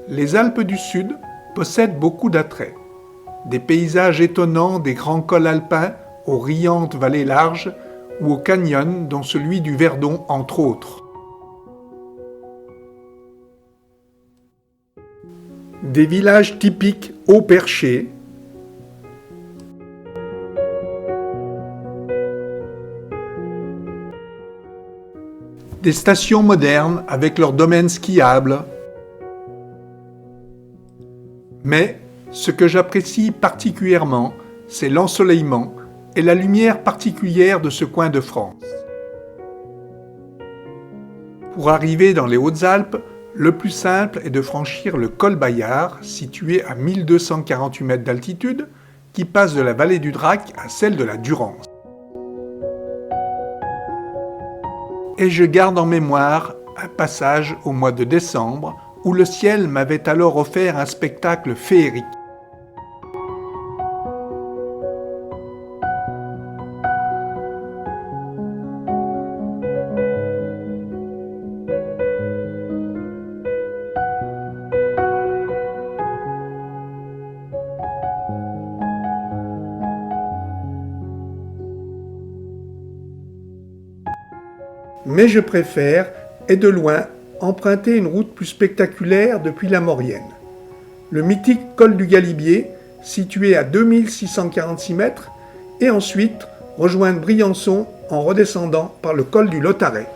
Les Alpes du Sud possèdent beaucoup d'attraits. Des paysages étonnants des grands cols alpins aux riantes vallées larges ou aux canyons dont celui du Verdon entre autres. Des villages typiques haut perchés, des stations modernes avec leurs domaines skiables. Mais ce que j'apprécie particulièrement, c'est l'ensoleillement et la lumière particulière de ce coin de France. Pour arriver dans les Hautes-Alpes, le plus simple est de franchir le col Bayard, situé à 1248 mètres d'altitude, qui passe de la vallée du Drac à celle de la Durance. Et je garde en mémoire un passage au mois de décembre où le ciel m'avait alors offert un spectacle féerique. Mais je préfère, et de loin, emprunter une route plus spectaculaire depuis la Maurienne. Le mythique col du Galibier, situé à 2646 mètres, et ensuite rejoindre Briançon en redescendant par le col du Lautaret.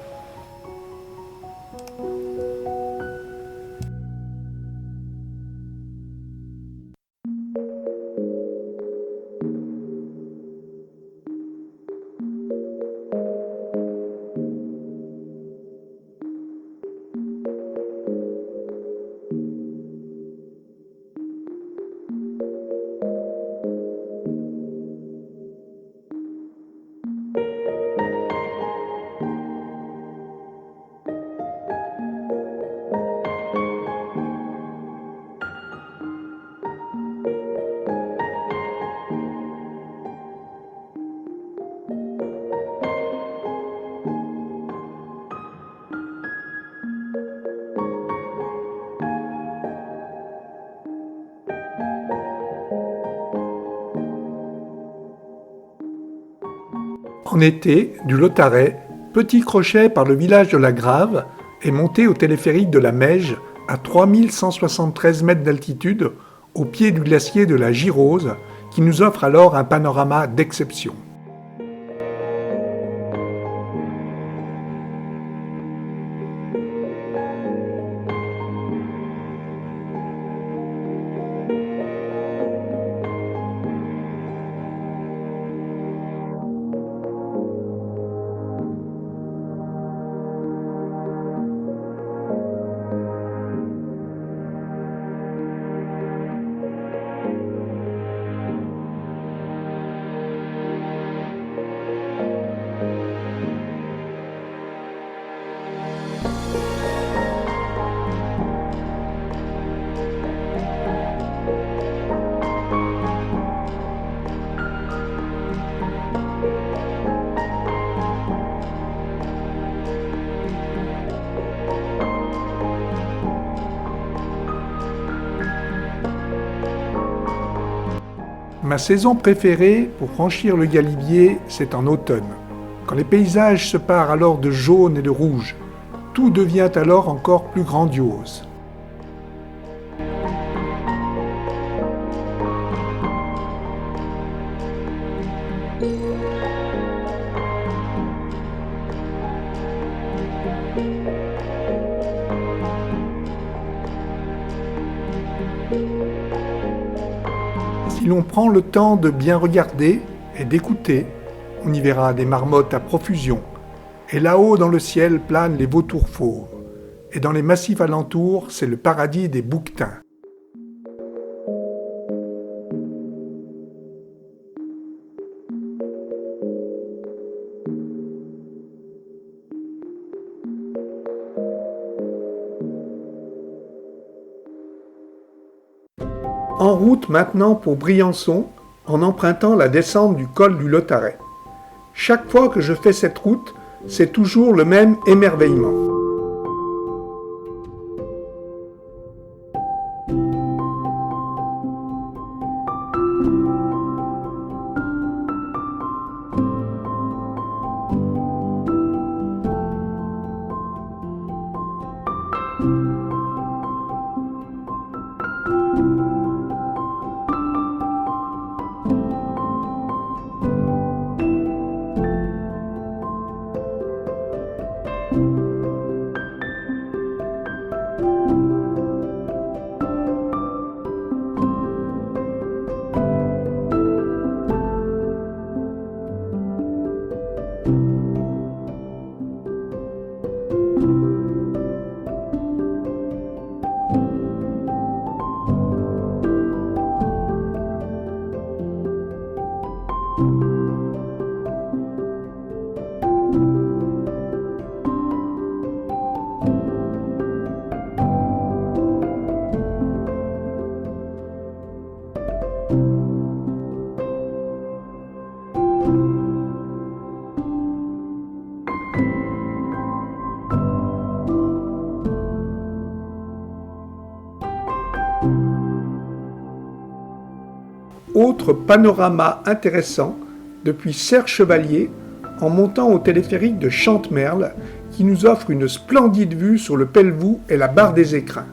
En été, du Lautaret, petit crochet par le village de la Grave et monté au téléphérique de la Meige à 3173 mètres d'altitude au pied du glacier de la Girose qui nous offre alors un panorama d'exception. Ma saison préférée pour franchir le Galibier, c'est en automne, quand les paysages se parent alors de jaune et de rouge. Tout devient alors encore plus grandiose. Si l'on prend le temps de bien regarder et d'écouter, on y verra des marmottes à profusion. Et là-haut dans le ciel planent les vautours fauves. Et dans les massifs alentours, c'est le paradis des bouquetins. En route maintenant pour Briançon, en empruntant la descente du col du Lautaret. Chaque fois que je fais cette route, c'est toujours le même émerveillement. Autre panorama intéressant depuis Serre Chevalier en montant au téléphérique de Chantemerle qui nous offre une splendide vue sur le Pelvoux et la barre des Écrins.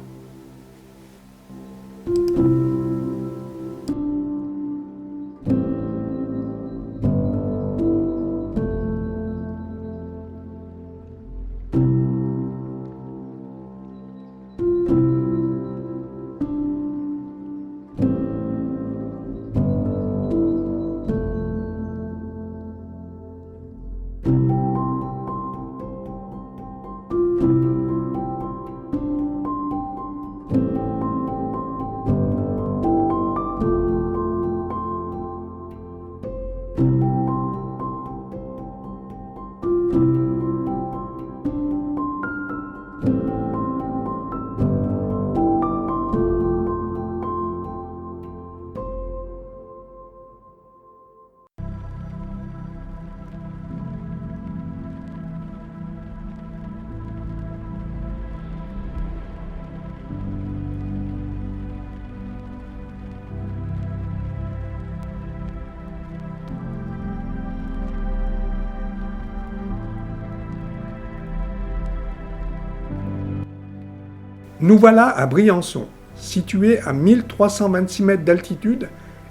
Nous voilà à Briançon, situé à 1326 mètres d'altitude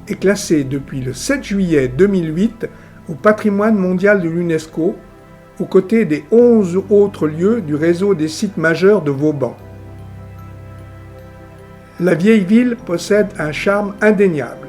et classé depuis le 7 juillet 2008 au patrimoine mondial de l'UNESCO, aux côtés des 11 autres lieux du réseau des sites majeurs de Vauban. La vieille ville possède un charme indéniable.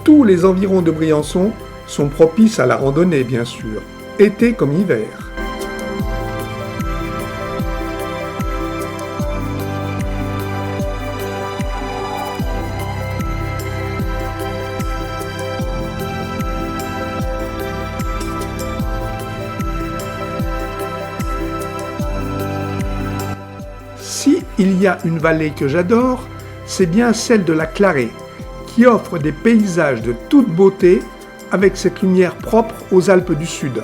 Tous les environs de Briançon sont propices à la randonnée, bien sûr, été comme hiver. Si il y a une vallée que j'adore, c'est bien celle de la Clarée, qui offre des paysages de toute beauté avec cette lumière propre aux Alpes du Sud.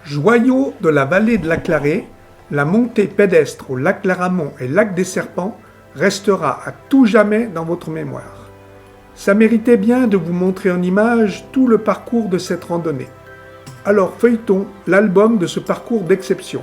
Joyau de la vallée de la Clarée, la montée pédestre au lac Laramont et lac des Serpents restera à tout jamais dans votre mémoire. Ça méritait bien de vous montrer en image tout le parcours de cette randonnée. Alors feuilletons l'album de ce parcours d'exception.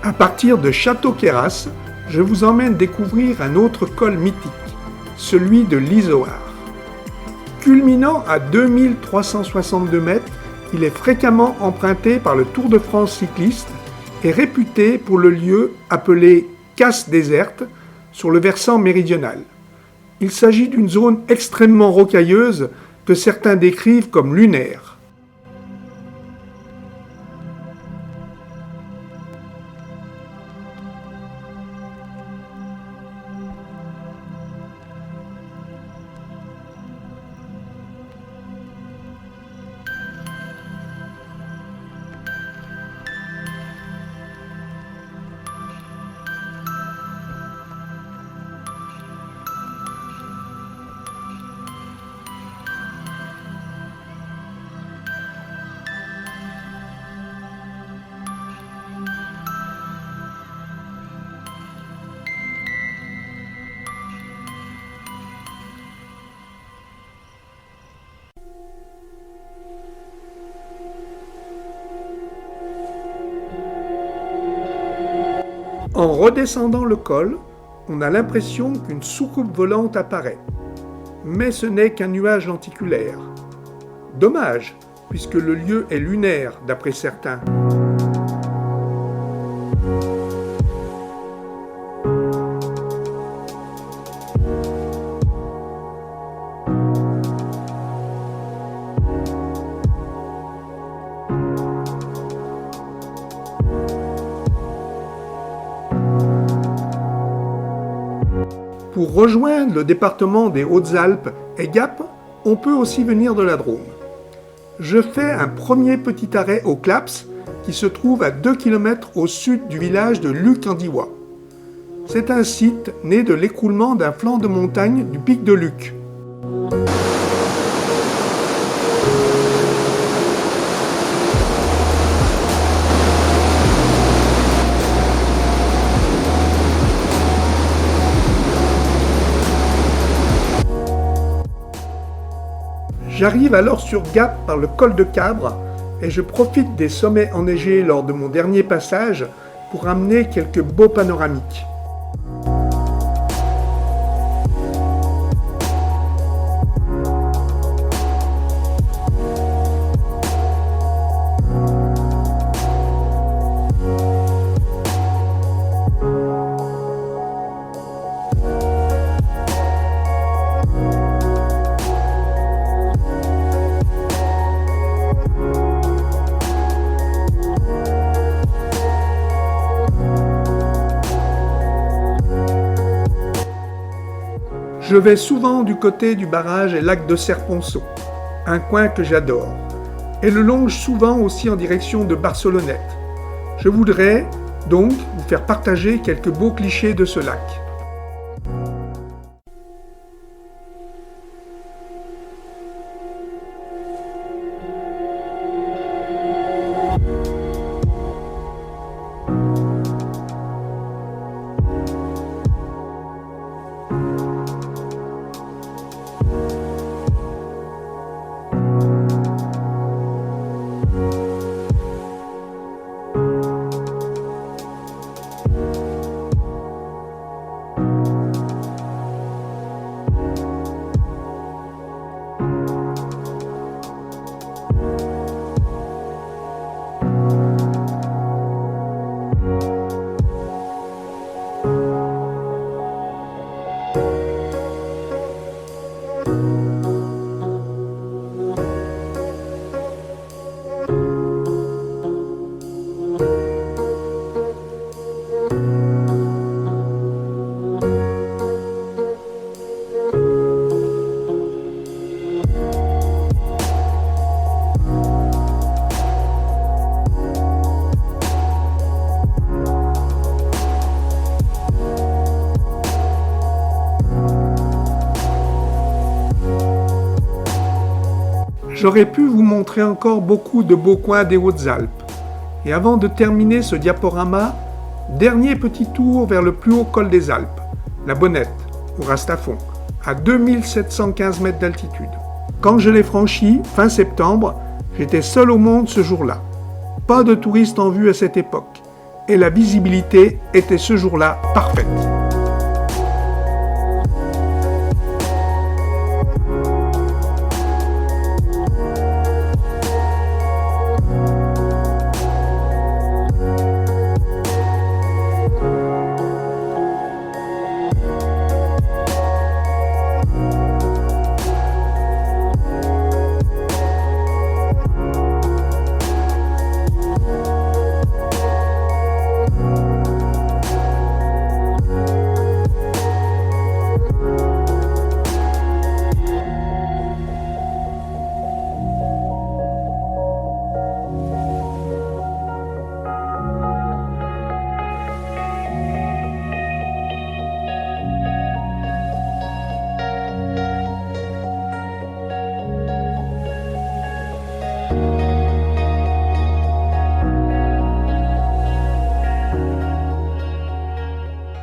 À partir de Château-Queyras, je vous emmène découvrir un autre col mythique, celui de l'Izoard. Culminant à 2362 mètres, il est fréquemment emprunté par le Tour de France cycliste et réputé pour le lieu appelé Casse déserte sur le versant méridional. Il s'agit d'une zone extrêmement rocailleuse que certains décrivent comme lunaire. En redescendant le col, on a l'impression qu'une soucoupe volante apparaît. Mais ce n'est qu'un nuage lenticulaire. Dommage, puisque le lieu est lunaire d'après certains. Pour rejoindre le département des Hautes-Alpes et Gap, on peut aussi venir de la Drôme. Je fais un premier petit arrêt au Claps, qui se trouve à 2 km au sud du village de Luc-en-Diois. C'est un site né de l'écroulement d'un flanc de montagne du pic de Luc. J'arrive alors sur Gap par le col de Cabre et je profite des sommets enneigés lors de mon dernier passage pour amener quelques beaux panoramiques. Je vais souvent du côté du barrage et lac de Serponçon, un coin que j'adore, et le longe souvent aussi en direction de Barcelonnette. Je voudrais donc vous faire partager quelques beaux clichés de ce lac. J'aurais pu vous montrer encore beaucoup de beaux coins des Hautes-Alpes. Et avant de terminer ce diaporama, dernier petit tour vers le plus haut col des Alpes, la Bonnette, ou Rastafon, à 2715 mètres d'altitude. Quand je l'ai franchi, fin septembre, j'étais seul au monde ce jour-là. Pas de touristes en vue à cette époque. Et la visibilité était ce jour-là parfaite.